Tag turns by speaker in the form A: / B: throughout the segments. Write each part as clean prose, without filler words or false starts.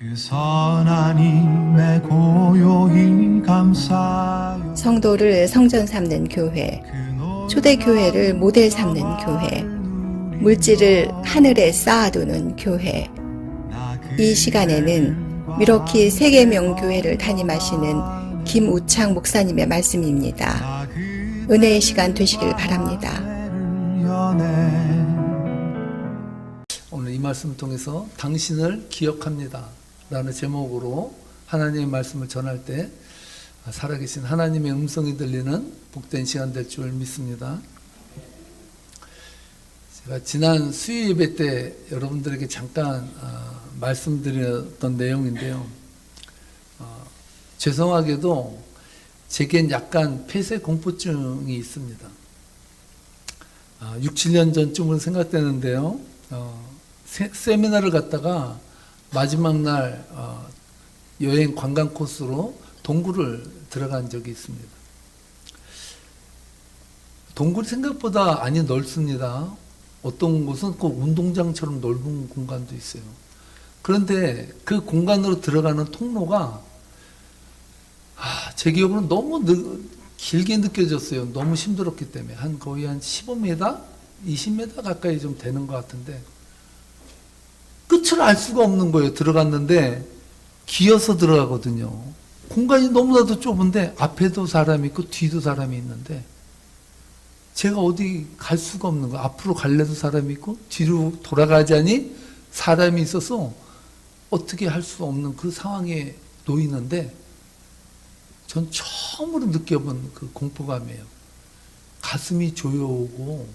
A: 그 선하님의 고요히 감사요.
B: 성도를 성전 삼는 교회, 초대교회를 모델 삼는 교회, 물질을 하늘에 쌓아두는 교회. 이 시간에는 미러키 세계명교회를 담임하시는 김우창 목사님의 말씀입니다. 은혜의 시간 되시길 바랍니다.
C: 오늘 이 말씀을 통해서 당신을 기억합니다 라는 제목으로 하나님의 말씀을 전할 때 살아계신 하나님의 음성이 들리는 복된 시간 될 줄 믿습니다. 제가 지난 수요 예배 때 여러분들에게 잠깐 말씀드렸던 내용인데요. 죄송하게도 제겐 약간 폐쇄 공포증이 있습니다. 6, 7년 전쯤으로 생각되는데요. 세미나를 갔다가 마지막 날 여행 관광 코스로 동굴을 들어간 적이 있습니다. 동굴이 생각보다 아니 넓습니다. 어떤 곳은 꼭 운동장처럼 넓은 공간도 있어요. 그런데 그 공간으로 들어가는 통로가 제 기억으로는 너무 길게 느껴졌어요. 너무 힘들었기 때문에 거의 한 15m, 20m 가까이 좀 되는 것 같은데 끝을 알 수가 없는 거예요. 들어갔는데 기어서 들어가거든요. 공간이 너무나도 좁은데 앞에도 사람이 있고 뒤도 사람이 있는데 제가 어디 갈 수가 없는 거예요. 앞으로 갈래도 사람이 있고 뒤로 돌아가자니 사람이 있어서 어떻게 할 수 없는 그 상황에 놓이는데 전 처음으로 느껴본 그 공포감이에요. 가슴이 조여오고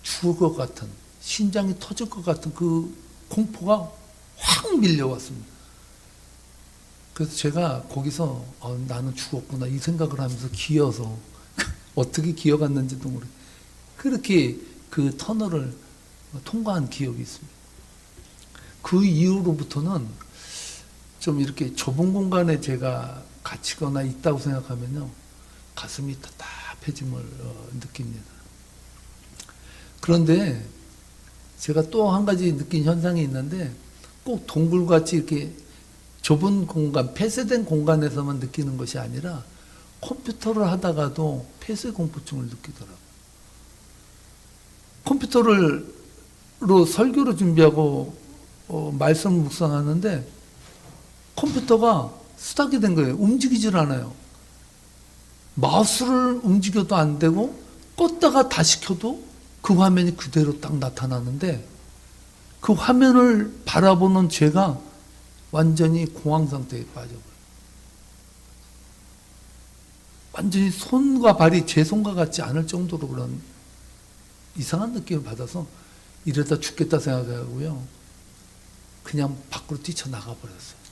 C: 죽을 것 같은, 심장이 터질 것 같은 그 공포가 확 밀려왔습니다. 그래서 제가 거기서 나는 죽었구나 이 생각을 하면서 기어서 어떻게 기어갔는지도 모르겠어요. 그렇게 그 터널을 통과한 기억이 있습니다. 그 이후로부터는 좀 이렇게 좁은 공간에 제가 갇히거나 있다고 생각하면요 가슴이 답답해짐을 느낍니다. 그런데 제가 또 한 가지 느낀 현상이 있는데 꼭 동굴같이 이렇게 좁은 공간, 폐쇄된 공간에서만 느끼는 것이 아니라 컴퓨터를 하다가도 폐쇄 공포증을 느끼더라고요. 컴퓨터로 설교를 준비하고 말씀을 묵상하는데 컴퓨터가 스탁이 된 거예요. 움직이질 않아요. 마우스를 움직여도 안 되고 껐다가 다시 켜도 그 화면이 그대로 딱 나타나는데 그 화면을 바라보는 제가 완전히 공황 상태에 빠져버려요. 완전히 손과 발이 제 손과 같지 않을 정도로 그런 이상한 느낌을 받아서 이러다 죽겠다 생각하고요. 그냥 밖으로 뛰쳐나가 버렸어요.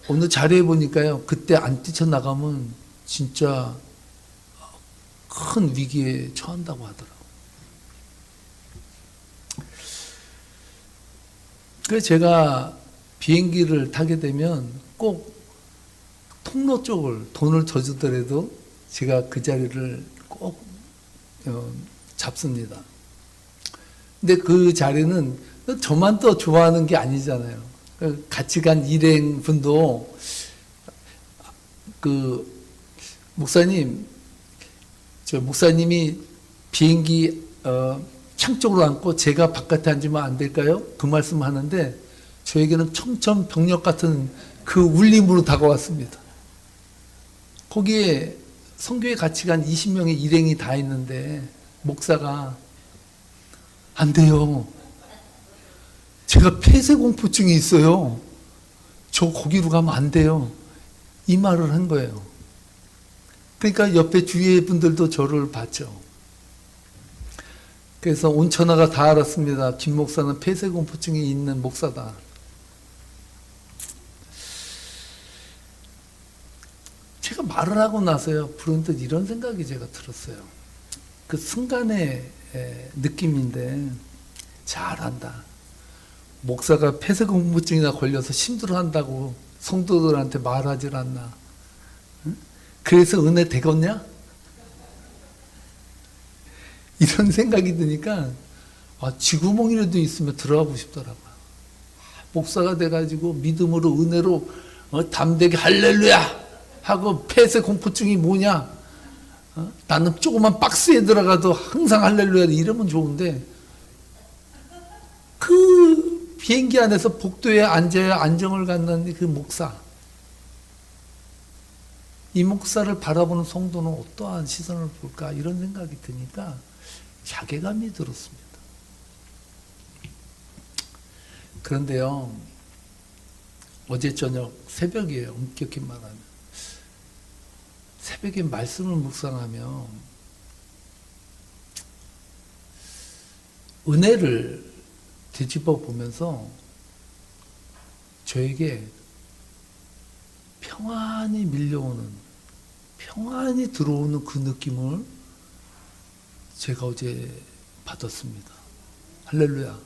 C: 오늘 자리에 보니까요. 그때 안 뛰쳐나가면 진짜 큰 위기에 처한다고 하더라고요. 그래서 제가 비행기를 타게 되면 꼭 통로 쪽을 돈을 더 주더라도 제가 그 자리를 꼭 잡습니다. 근데 그 자리는 저만 또 좋아하는 게 아니잖아요. 같이 간 일행 분도 목사님이 비행기 창 쪽으로 앉고 제가 바깥에 앉으면 안 될까요? 그 말씀을 하는데 저에게는 청천벽력 같은 그 울림으로 다가왔습니다. 거기에 선교에 같이 간 20명의 일행이 다 있는데 목사가 안 돼요. 제가 폐쇄공포증이 있어요. 저 거기로 가면 안 돼요. 이 말을 한 거예요. 그러니까 옆에 주위의 분들도 저를 봤죠. 그래서 온천하가 다 알았습니다. 김 목사는 폐쇄공포증이 있는 목사다. 제가 말을 하고 나서요. 불현듯 이런 생각이 제가 들었어요. 그 순간의 느낌인데 잘한다. 목사가 폐쇄공포증이나 걸려서 힘들어한다고 성도들한테 말하질 않나. 그래서 은혜 되겠냐? 이런 생각이 드니까 쥐구멍이라도 있으면 들어가고 싶더라고요. 목사가 돼가지고 믿음으로 은혜로 담대게 할렐루야 하고 폐쇄 공포증이 뭐냐? 나는 조그만 박스에 들어가도 항상 할렐루야 이러면 좋은데 그 비행기 안에서 복도에 앉아야 안정을 갖는 그 목사, 이 목사를 바라보는 성도는 어떠한 시선을 볼까 이런 생각이 드니까 자괴감이 들었습니다. 그런데요, 어제 저녁 새벽이에요. 엄격히 말하면 새벽에 말씀을 묵상하며 은혜를 뒤집어 보면서 저에게 평안히 밀려오는, 평안히 들어오는 그 느낌을 제가 어제 받았습니다. 할렐루야.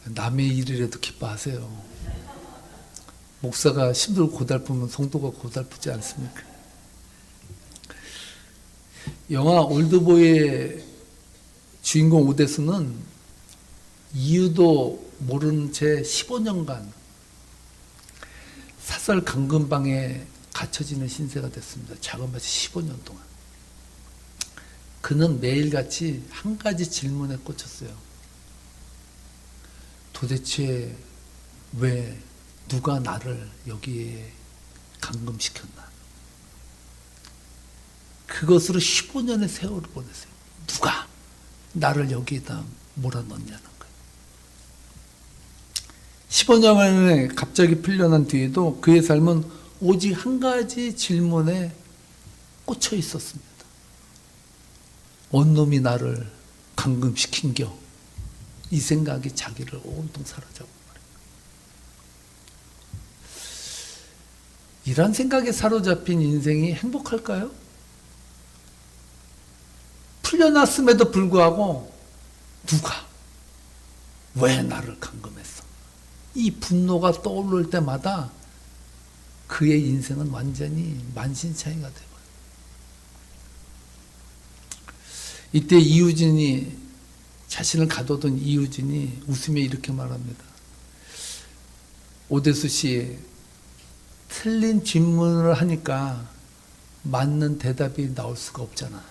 C: 남의 일이라도 기뻐하세요. 목사가 힘들고 고달프면 성도가 고달프지 않습니까? 영화 올드보이의 주인공 오데스는 이유도 모르는 채 15년간 사설 감금방에 갇혀지는 신세가 됐습니다. 자그마치 15년 동안. 그는 매일같이 한 가지 질문에 꽂혔어요. 도대체 왜 누가 나를 여기에 감금시켰나? 그것으로 15년의 세월을 보냈어요. 누가 나를 여기에다 몰아넣냐는 거예요. 15년 만에 갑자기 풀려난 뒤에도 그의 삶은 오직 한 가지 질문에 꽂혀 있었습니다. 언놈이 나를 감금시킨겨? 이 생각이 자기를 온통 사로잡은 거예요. 이런 생각에 사로잡힌 인생이 행복할까요? 풀려났음에도 불구하고 누가 왜 나를 감금했어? 이 분노가 떠오를 때마다 그의 인생은 완전히 만신창이가 되어요. 이때 이유진이, 자신을 가둬둔 이유진이 웃으며 이렇게 말합니다. 오데수 씨, 틀린 질문을 하니까 맞는 대답이 나올 수가 없잖아.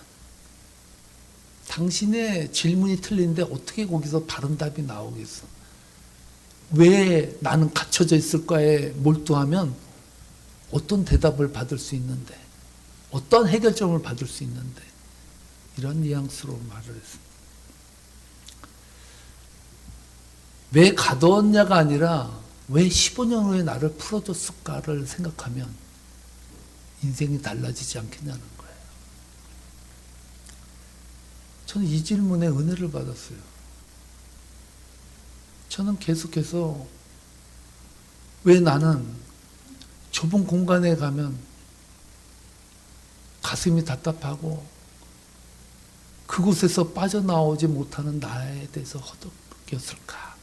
C: 당신의 질문이 틀린데 어떻게 거기서 바른 답이 나오겠어? 왜 나는 갇혀져 있을까에 몰두하면 어떤 대답을 받을 수 있는데, 어떤 해결점을 받을 수 있는데, 이런 뉘앙스로 말을 했습니다. 왜 가두었냐가 아니라 왜 15년 후에 나를 풀어줬을까를 생각하면 인생이 달라지지 않겠냐는 거예요. 저는 이 질문에 은혜를 받았어요. 저는 계속해서 왜 나는 좁은 공간에 가면 가슴이 답답하고 그곳에서 빠져나오지 못하는 나에 대해서 허덕였을까?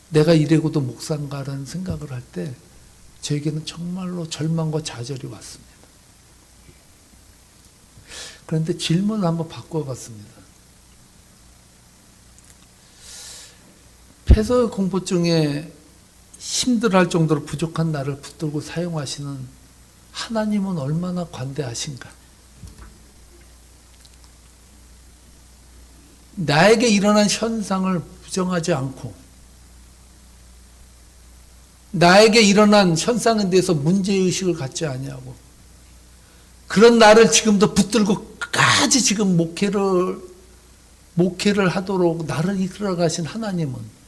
C: 내가 이래고도 목사인가라는 생각을 할 때 저에게는 정말로 절망과 좌절이 왔습니다. 그런데 질문을 한번 바꿔봤습니다. 폐쇄 공포증에 힘들어할 정도로 부족한 나를 붙들고 사용하시는 하나님은 얼마나 관대하신가? 나에게 일어난 현상을 부정하지 않고 나에게 일어난 현상에 대해서 문제의식을 갖지 아니하고 그런 나를 지금도 붙들고 끝까지 지금 목회를 하도록 나를 이끌어 가신 하나님은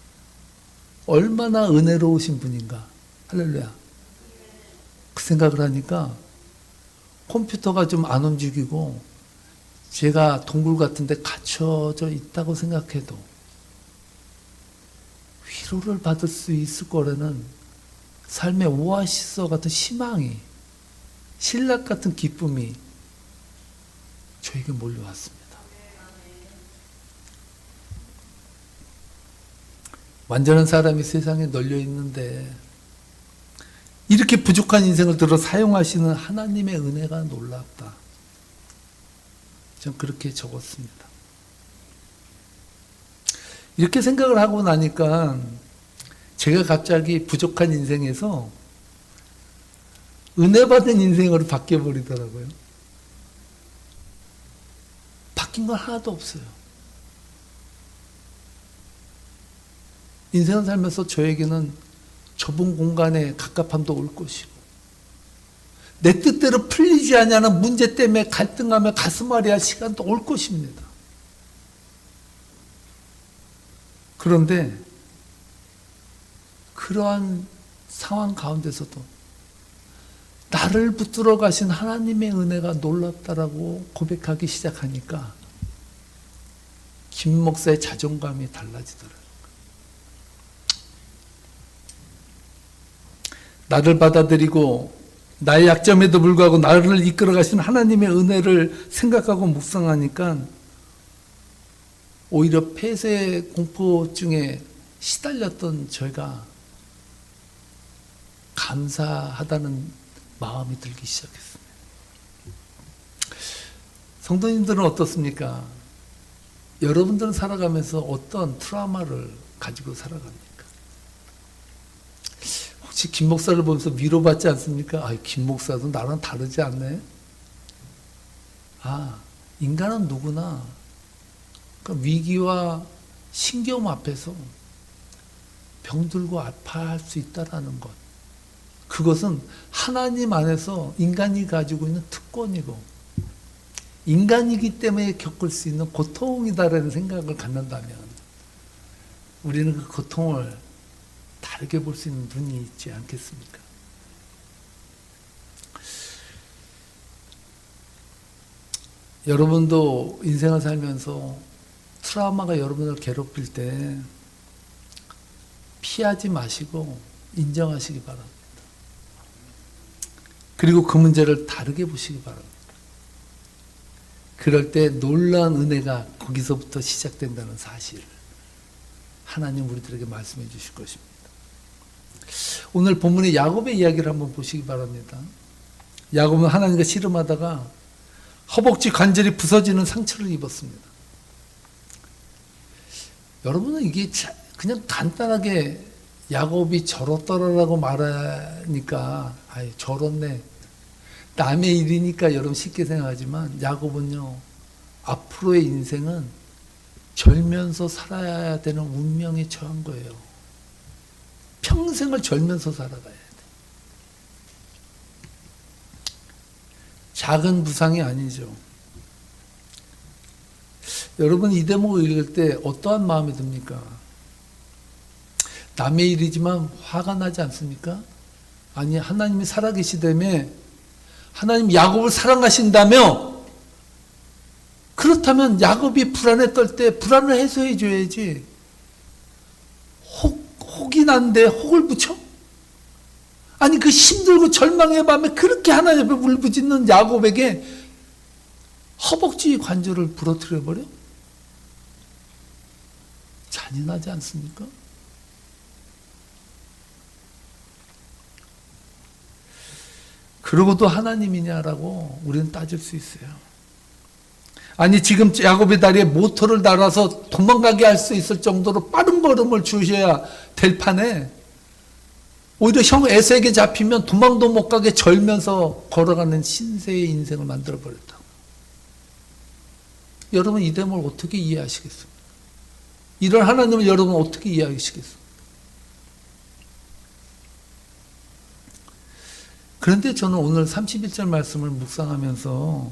C: 얼마나 은혜로우신 분인가. 할렐루야. 그 생각을 하니까 컴퓨터가 좀 안 움직이고 제가 동굴 같은 데 갇혀져 있다고 생각해도 위로를 받을 수 있을 거라는 삶의 오아시스 같은 희망이, 신락 같은 기쁨이 저에게 몰려왔습니다. 완전한 사람이 세상에 널려 있는데 이렇게 부족한 인생을 들어 사용하시는 하나님의 은혜가 놀랍다. 전 그렇게 적었습니다. 이렇게 생각을 하고 나니까 제가 갑자기 부족한 인생에서 은혜 받은 인생으로 바뀌어 버리더라고요. 바뀐 건 하나도 없어요. 인생을 살면서 저에게는 좁은 공간에 갑갑함도 올 것이고, 내 뜻대로 풀리지 않냐는 문제 때문에 갈등하며 가슴앓이할 시간도 올 것입니다. 그런데 그러한 상황 가운데서도 나를 붙들어 가신 하나님의 은혜가 놀랍다라고 고백하기 시작하니까 김 목사의 자존감이 달라지더라고요. 나를 받아들이고 나의 약점에도 불구하고 나를 이끌어 가신 하나님의 은혜를 생각하고 묵상하니까 오히려 폐쇄 공포증에 시달렸던 저희가 감사하다는 마음이 들기 시작했습니다. 성도님들은 어떻습니까? 여러분들은 살아가면서 어떤 트라우마를 가지고 살아갑니까? 혹시 김 목사를 보면서 위로받지 않습니까? 아, 김 목사도 나랑 다르지 않네? 아, 인간은 누구나 그러니까 위기와 신겨움 앞에서 병들고 아파할 수 있다는 것. 그것은 하나님 안에서 인간이 가지고 있는 특권이고 인간이기 때문에 겪을 수 있는 고통이다라는 생각을 갖는다면 우리는 그 고통을 다르게 볼 수 있는 눈이 있지 않겠습니까? 여러분도 인생을 살면서 트라우마가 여러분을 괴롭힐 때 피하지 마시고 인정하시기 바랍니다. 그리고 그 문제를 다르게 보시기 바랍니다. 그럴 때 놀라운 은혜가 거기서부터 시작된다는 사실을 하나님 우리들에게 말씀해 주실 것입니다. 오늘 본문의 야곱의 이야기를 한번 보시기 바랍니다. 야곱은 하나님과 씨름하다가 허벅지 관절이 부서지는 상처를 입었습니다. 여러분은 이게 그냥 간단하게 야곱이 저렇더라라고 말하니까 아이 저렇네 남의 일이니까 여러분 쉽게 생각하지만 야곱은요 앞으로의 인생은 절면서 살아야 되는 운명에 처한 거예요. 평생을 절면서 살아가야 돼. 작은 부상이 아니죠. 여러분 이 대목을 읽을 때 어떠한 마음이 듭니까? 남의 일이지만 화가 나지 않습니까? 아니 하나님이 살아계시다며 하나님 야곱을 사랑하신다며 그렇다면 야곱이 불안에 떨 때 불안을 해소해 줘야지 혹이 난데 혹을 붙여? 아니 그 힘들고 절망의 밤에 그렇게 하나님 앞에 울부짖는 야곱에게 허벅지 관절을 부러뜨려 버려? 잔인하지 않습니까? 그러고도 하나님이냐라고 우리는 따질 수 있어요. 아니 지금 야곱의 다리에 모터를 달아서 도망가게 할 수 있을 정도로 빠른 걸음을 주셔야 될 판에 오히려 형 에서에게 잡히면 도망도 못 가게 절면서 걸어가는 신세의 인생을 만들어 버렸다. 여러분 이 대목을 어떻게 이해하시겠습니까? 이런 하나님을 여러분 어떻게 이해하시겠습니까? 그런데 저는 오늘 31절 말씀을 묵상하면서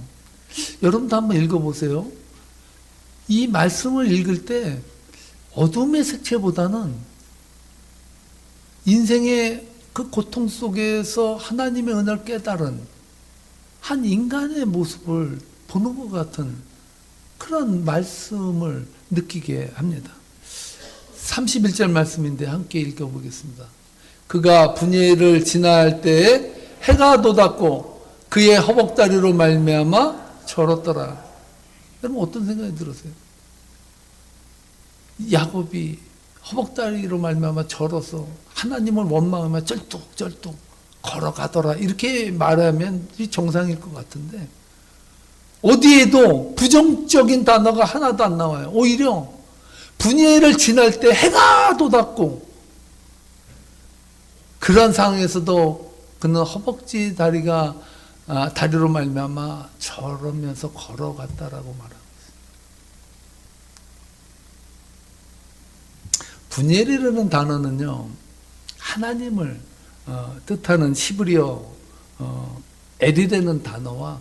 C: 여러분도 한번 읽어보세요. 이 말씀을 읽을 때 어둠의 색채보다는 인생의 그 고통 속에서 하나님의 은혜를 깨달은 한 인간의 모습을 보는 것 같은 그런 말씀을 느끼게 합니다. 31절 말씀인데 함께 읽어보겠습니다. 그가 분예를 지날 때에 해가 돋았고 그의 허벅다리로 말미암아 절었더라. 여러분 어떤 생각이 들으세요? 야곱이 허벅다리로 말미암아 절어서 하나님을 원망하며 쩔뚝쩔뚝 걸어가더라 이렇게 말하면 정상일 것 같은데 어디에도 부정적인 단어가 하나도 안 나와요. 오히려 분예를 지날 때 해가 돋았고 그런 상황에서도 그는 허벅지 다리로 말미암아 저러면서 걸어갔다라고 말합니다. 분엘이라는 단어는요, 하나님을 뜻하는 히브리어 엘이라는 단어와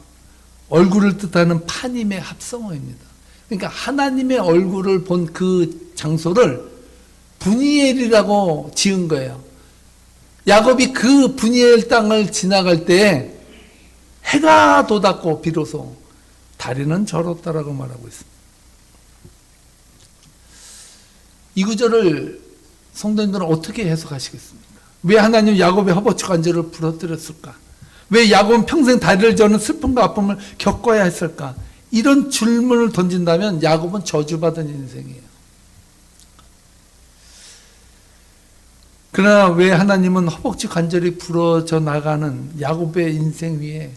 C: 얼굴을 뜻하는 파님의 합성어입니다. 그러니까 하나님의 얼굴을 본 그 장소를 분이엘이라고 지은 거예요. 야곱이 그 분이엘 땅을 지나갈 때 해가 돋았고 비로소 다리는 절었다라고 말하고 있습니다. 이 구절을 성도님들은 어떻게 해석하시겠습니까? 왜 하나님 야곱의 허벅지 관절을 부러뜨렸을까? 왜 야곱은 평생 다리를 저는 슬픔과 아픔을 겪어야 했을까? 이런 질문을 던진다면 야곱은 저주받은 인생이에요. 그러나 왜 하나님은 허벅지 관절이 부러져 나가는 야곱의 인생 위에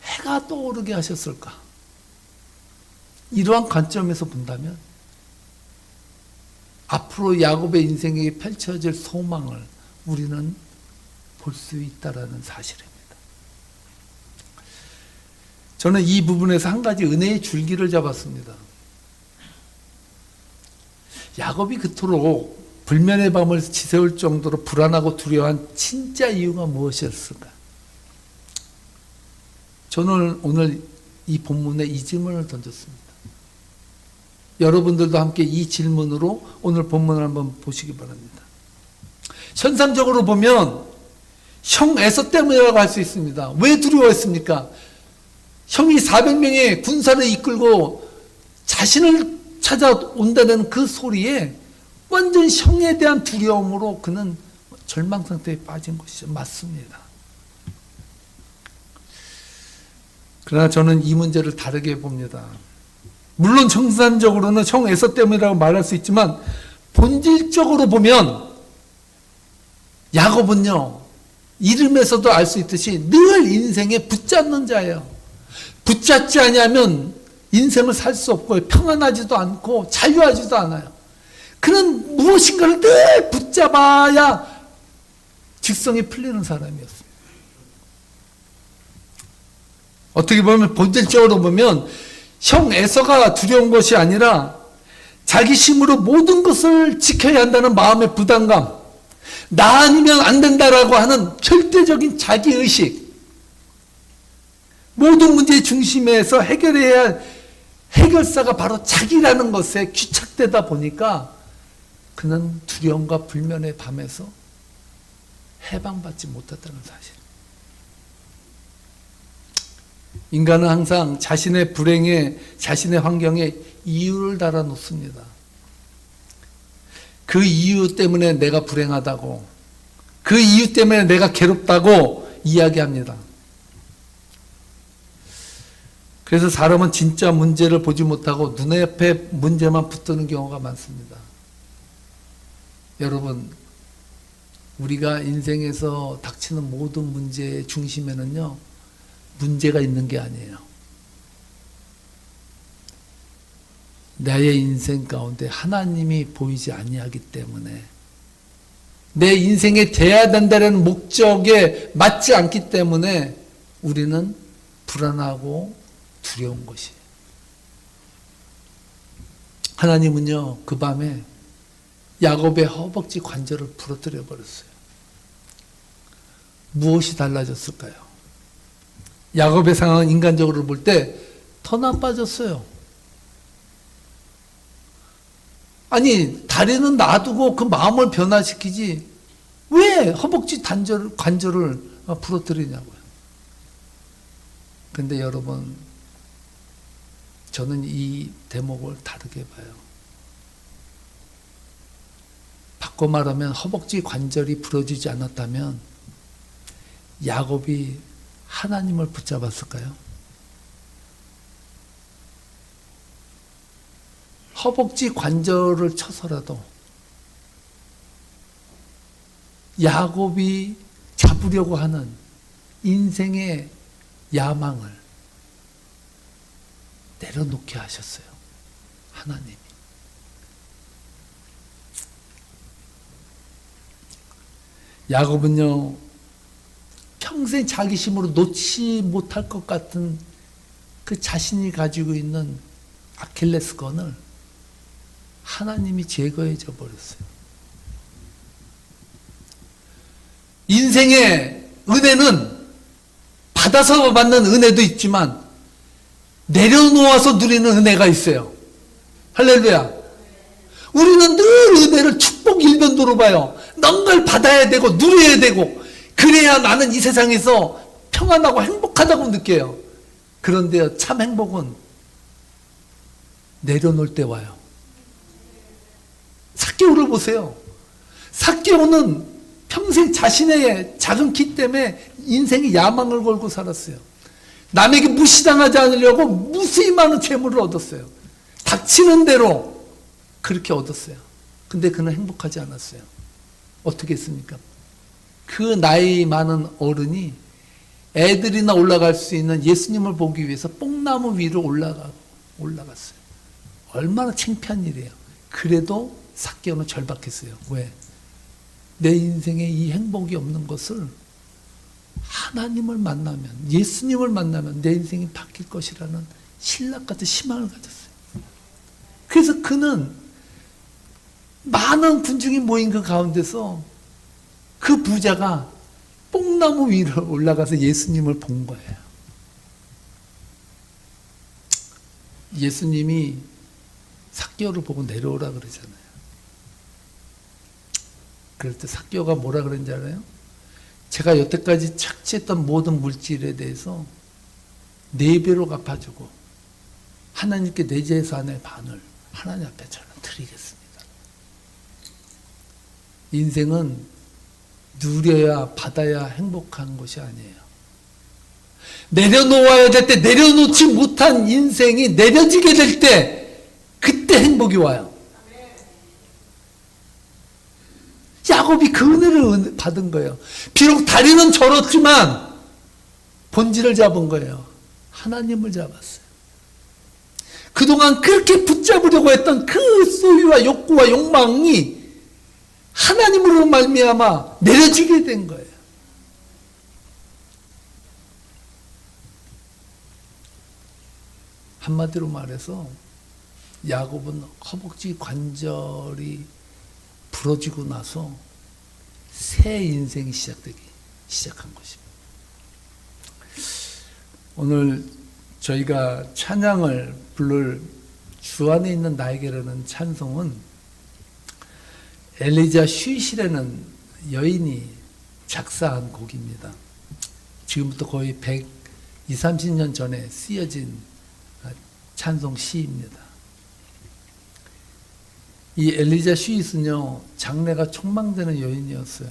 C: 해가 떠오르게 하셨을까? 이러한 관점에서 본다면 앞으로 야곱의 인생에 펼쳐질 소망을 우리는 볼 수 있다는 사실입니다. 저는 이 부분에서 한 가지 은혜의 줄기를 잡았습니다. 야곱이 그토록 불면의 밤을 지새울 정도로 불안하고 두려워한 진짜 이유가 무엇이었을까? 저는 오늘 이 본문에 이 질문을 던졌습니다. 여러분들도 함께 이 질문으로 오늘 본문을 한번 보시기 바랍니다. 현상적으로 보면 형 에서 때문이라고 할 수 있습니다. 왜 두려워했습니까? 형이 400명의 군사를 이끌고 자신을 찾아온다는 그 소리에 완전 형에 대한 두려움으로 그는 절망 상태에 빠진 것이죠. 맞습니다. 그러나 저는 이 문제를 다르게 봅니다. 물론 정산적으로는 형 에서 때문이라고 말할 수 있지만 본질적으로 보면 야곱은요, 이름에서도 알 수 있듯이 늘 인생에 붙잡는 자예요. 붙잡지 않으면 인생을 살 수 없고 평안하지도 않고 자유하지도 않아요. 그는 무엇인가를 늘 붙잡아야 직성이 풀리는 사람이었습니다. 어떻게 보면 본질적으로 보면 형 에서가 두려운 것이 아니라 자기 힘으로 모든 것을 지켜야 한다는 마음의 부담감, 나 아니면 안 된다라고 하는 절대적인 자기의식, 모든 문제의 중심에서 해결해야 할 해결사가 바로 자기라는 것에 귀착되다 보니까 그는 두려움과 불면의 밤에서 해방받지 못했다는 사실. 인간은 항상 자신의 불행에, 자신의 환경에 이유를 달아놓습니다. 그 이유 때문에 내가 불행하다고, 그 이유 때문에 내가 괴롭다고 이야기합니다. 그래서 사람은 진짜 문제를 보지 못하고 눈에 앞에 문제만 붙드는 경우가 많습니다. 여러분, 우리가 인생에서 닥치는 모든 문제의 중심에는요, 문제가 있는 게 아니에요. 나의 인생 가운데 하나님이 보이지 아니하기 때문에, 내 인생에 돼야 된다는 목적에 맞지 않기 때문에 우리는 불안하고 두려운 것이에요. 하나님은요, 그 밤에 야곱의 허벅지 관절을 부러뜨려 버렸어요. 무엇이 달라졌을까요? 야곱의 상황은 인간적으로 볼 때 더 나빠졌어요. 아니, 다리는 놔두고 그 마음을 변화시키지 왜 허벅지 관절을 부러뜨리냐고요. 근데 여러분, 저는 이 대목을 다르게 봐요. 바꿔 말하면 허벅지 관절이 부러지지 않았다면 야곱이 하나님을 붙잡았을까요? 허벅지 관절을 쳐서라도 야곱이 잡으려고 하는 인생의 야망을 내려놓게 하셨어요. 하나님이. 야곱은요, 평생 자기 힘으로 놓지 못할 것 같은 그 자신이 가지고 있는 아킬레스건을 하나님이 제거해 줘 버렸어요. 인생의 은혜는 받아서 받는 은혜도 있지만 내려놓아서 누리는 은혜가 있어요. 할렐루야. 우리는 늘 은혜를 축복 일변도로 봐요. 뭔가를 받아야 되고 누려야 되고 그래야 나는 이 세상에서 평안하고 행복하다고 느껴요. 그런데요, 참 행복은 내려놓을 때 와요. 삭개오를 보세요. 삭개오는 평생 자신의 작은 키 때문에 인생의 야망을 걸고 살았어요. 남에게 무시당하지 않으려고 무수히 많은 재물을 얻었어요. 닥치는 대로 그렇게 얻었어요. 근데 그는 행복하지 않았어요. 어떻게 했습니까? 그 나이 많은 어른이 애들이나 올라갈 수 있는 예수님을 보기 위해서 뽕나무 위로 올라갔어요. 얼마나 창피한 일이에요. 그래도 삭개오는 절박했어요. 왜? 내 인생에 이 행복이 없는 것을 하나님을 만나면, 예수님을 만나면 내 인생이 바뀔 것이라는 신락 같은 희망을 가졌어요. 그래서 그는 많은 군중이 모인 그 가운데서 그 부자가 뽕나무 위로 올라가서 예수님을 본 거예요. 예수님이 삭개오를 보고 내려오라 그러잖아요. 그럴 때 삭개오가 뭐라 그랬는지 알아요? 제가 여태까지 착취했던 모든 물질에 대해서 4배로 갚아주고 하나님께 내 재산의 반을 하나님 앞에 저는 드리겠습니다. 인생은 누려야 받아야 행복한 것이 아니에요. 내려놓아야 될 때 내려놓지 못한 인생이 내려지게 될 때 그때 행복이 와요. 야곱이 그 은혜를 받은 거예요. 비록 다리는 절었지만 본질을 잡은 거예요. 하나님을 잡았어요. 그동안 그렇게 붙잡으려고 했던 그 소유와 욕구와 욕망이 하나님으로 말미암아 내려지게 된 거예요. 한마디로 말해서 야곱은 허벅지 관절이 부러지고 나서 새 인생이 시작한 것입니다. 오늘 저희가 찬양을 부를 주 안에 있는 나에게라는 찬송은 엘리자 슈이시라는 여인이 작사한 곡입니다. 지금부터 거의 120, 30년 전에 쓰여진 찬송 시입니다. 이 엘리자 슈이스는요, 장래가 촉망되는 여인이었어요.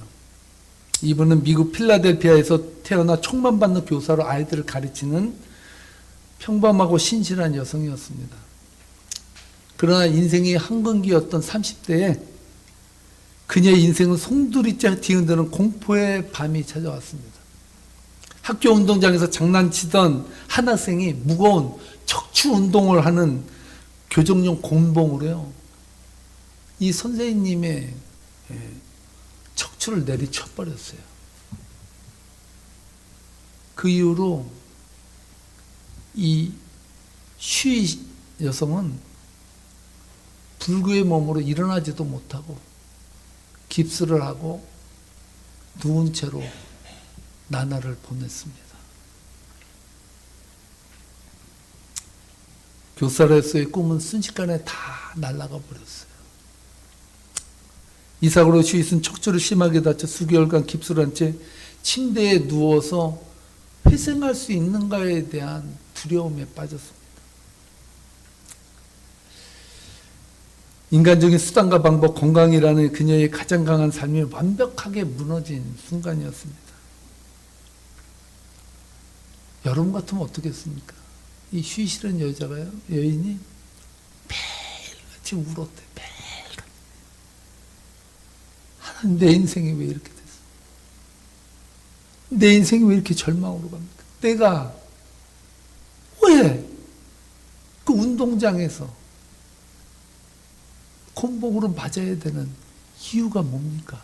C: 이분은 미국 필라델피아에서 태어나 촉망받는 교사로 아이들을 가르치는 평범하고 신실한 여성이었습니다. 그러나 인생이 한건기였던 30대에 그녀의 인생은 송두리째 뒤흔드는 공포의 밤이 찾아왔습니다. 학교 운동장에서 장난치던 한 학생이 무거운 척추 운동을 하는 교정용 곤봉으로요, 이 선생님의 척추를 내리쳐버렸어요. 그 이후로 이 쉬 여성은 불구의 몸으로 일어나지도 못하고 깁스를 하고 누운 채로 나날을 보냈습니다. 교사로서의 꿈은 순식간에 다 날아가 버렸어요. 이삭으로 슈이스는 척추를 심하게 다쳐 수개월간 깁스를 한 채 침대에 누워서 회생할 수 있는가에 대한 두려움에 빠졌습니다. 인간적인 수단과 방법, 건강이라는 그녀의 가장 강한 삶이 완벽하게 무너진 순간이었습니다. 여러분 같으면 어떻겠습니까? 이 슈이시라는 여인이 매일같이 울었대. 하나님, 내 인생이 왜 이렇게 됐어? 내 인생이 왜 이렇게 절망으로 갑니까? 내가 왜 그 운동장에서 곤봉으로 맞아야 되는 이유가 뭡니까?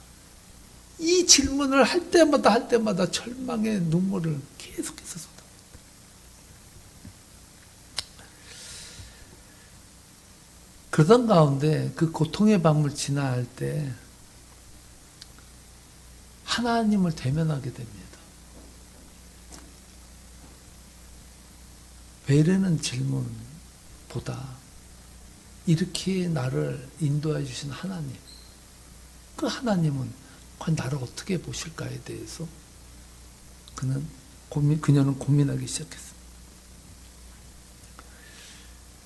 C: 이 질문을 할 때마다 절망의 눈물을 계속해서 쏟아. 그러던 가운데 그 고통의 밤을 지나갈 때 하나님을 대면하게 됩니다. 왜라는 질문보다 이렇게 나를 인도해 주신 하나님, 그 하나님은 과연 나를 어떻게 보실까에 대해서 그녀는 고민하기 시작했습니다.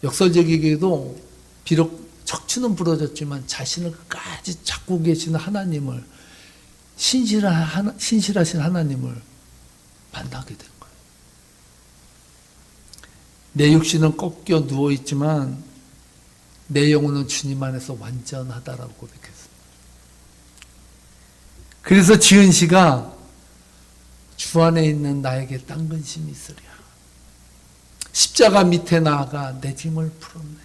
C: 역설적이게도 비록 척추는 부러졌지만 자신을 끝까지 잡고 계시는 하나님을, 신실하신 하나님을 만나게 된 거예요. 내 육신은 꺾여 누워있지만 내 영혼은 주님 안에서 완전하다라고 고백했습니다. 그래서 지은 씨가 주 안에 있는 나에게 딴 근심이 있으랴. 십자가 밑에 나아가 내 짐을 풀었네.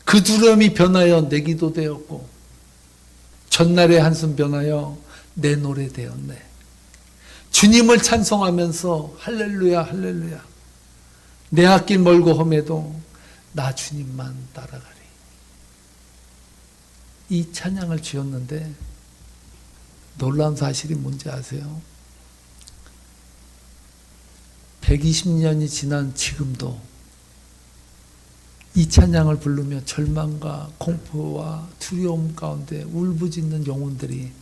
C: 그 두려움이 변하여 내 기도 되었고 전날의 한숨 변하여 내 노래 되었네. 주님을 찬송하면서 할렐루야 할렐루야. 내 앞길 멀고 험해도 나 주님만 따라가리. 이 찬양을 지었는데 놀라운 사실이 뭔지 아세요? 120년이 지난 지금도 이 찬양을 부르며 절망과 공포와 두려움 가운데 울부짖는 영혼들이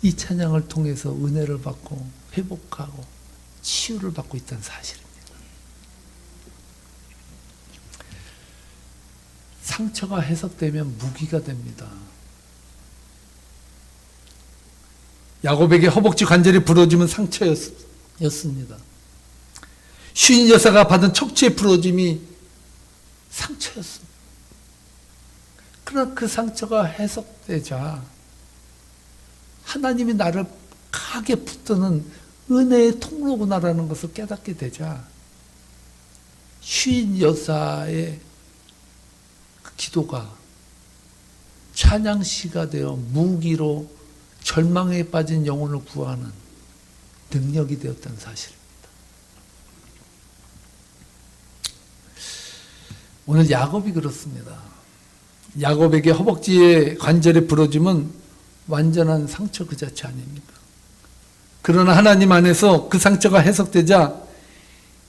C: 이 찬양을 통해서 은혜를 받고 회복하고 치유를 받고 있다는 사실입니다. 상처가 해석되면 무기가 됩니다. 야곱에게 허벅지 관절이 부러지면 상처였습니다. 쉰 여사가 받은 척추의 부러짐이 상처였습니다. 그러나 그 상처가 해석되자 하나님이 나를 강하게 붙드는 은혜의 통로구나라는 것을 깨닫게 되자 쉰 여사의 그 기도가 찬양시가 되어 무기로 절망에 빠진 영혼을 구하는 능력이 되었다는 사실입니다. 오늘 야곱이 그렇습니다. 야곱에게 허벅지의 관절이 부러짐은 완전한 상처 그 자체 아닙니까? 그러나 하나님 안에서 그 상처가 해석되자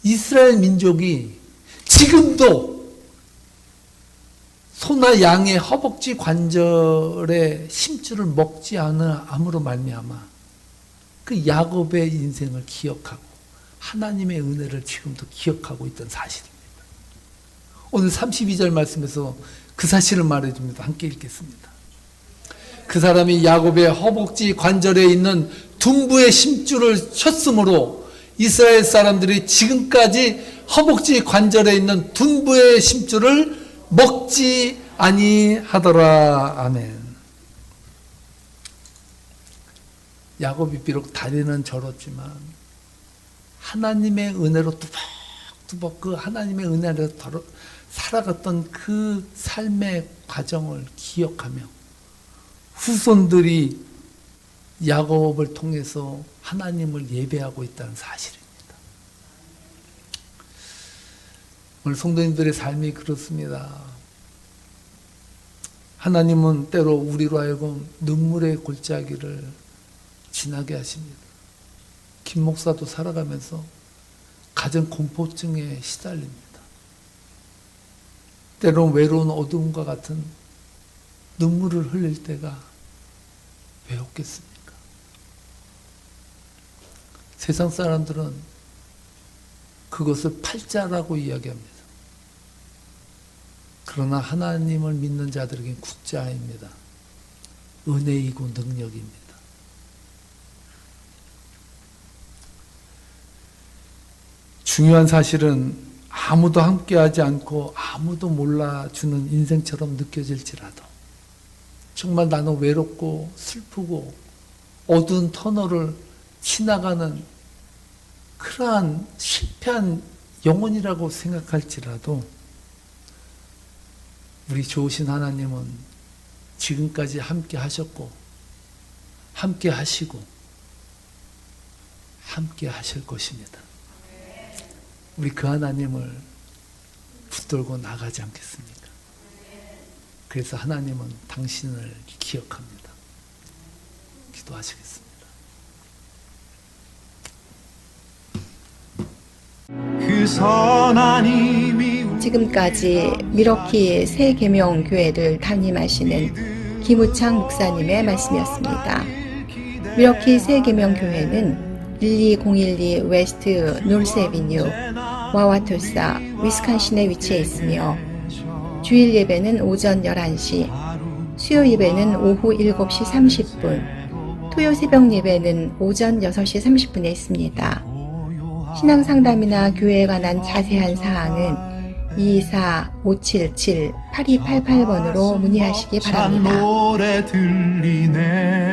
C: 이스라엘 민족이 지금도 소나 양의 허벅지 관절의 심줄을 먹지 않음으로 말미암아 그 야곱의 인생을 기억하고 하나님의 은혜를 지금도 기억하고 있던 사실입니다. 오늘 32절 말씀에서 그 사실을 말해줍니다. 함께 읽겠습니다. 그 사람이 야곱의 허벅지 관절에 있는 둔부의 심줄을 쳤으므로 이스라엘 사람들이 지금까지 허벅지 관절에 있는 둔부의 심줄을 먹지 아니하더라. 아멘. 야곱이 비록 다리는 절었지만 하나님의 은혜로 뚜벅뚜벅 그 하나님의 은혜로 살아갔던 그 삶의 과정을 기억하며 후손들이 야곱을 통해서 하나님을 예배하고 있다는 사실입니다. 오늘 성도님들의 삶이 그렇습니다. 하나님은 때로 우리로 하여금 눈물의 골짜기를 지나게 하십니다. 김 목사도 살아가면서 가정 공포증에 시달립니다. 때로는 외로운 어둠과 같은 눈물을 흘릴 때가 왜 없겠습니까? 세상 사람들은 그것을 팔자라고 이야기합니다. 그러나 하나님을 믿는 자들에게는 국자입니다. 은혜이고 능력입니다. 중요한 사실은 아무도 함께하지 않고 아무도 몰라주는 인생처럼 느껴질지라도 정말 나는 외롭고 슬프고 어두운 터널을 지나가는 그러한 실패한 영혼이라고 생각할지라도 우리 좋으신 하나님은 지금까지 함께 하셨고 함께 하시고 함께 하실 것입니다. 우리 그 하나님을 붙들고 나가지 않겠습니까? 그래서 하나님은 당신을 기억합니다. 기도하시겠습니다.
A: 그 선한 힘이
B: 지금까지 미러키 세계명 교회를 담임하시는 김우창 목사님의 말씀이었습니다. 미러키 세계명 교회는 12012 웨스트 놀스 애비뉴 와와토사 위스콘신에 위치해 있으며 주일 예배는 오전 11시, 수요 예배는 오후 7시 30분, 토요 새벽 예배는 오전 6시 30분에 있습니다. 신앙 상담이나 교회에 관한 자세한 사항은 224-577-8288번으로 문의하시기
A: 참
B: 바랍니다.
A: 노래 들리네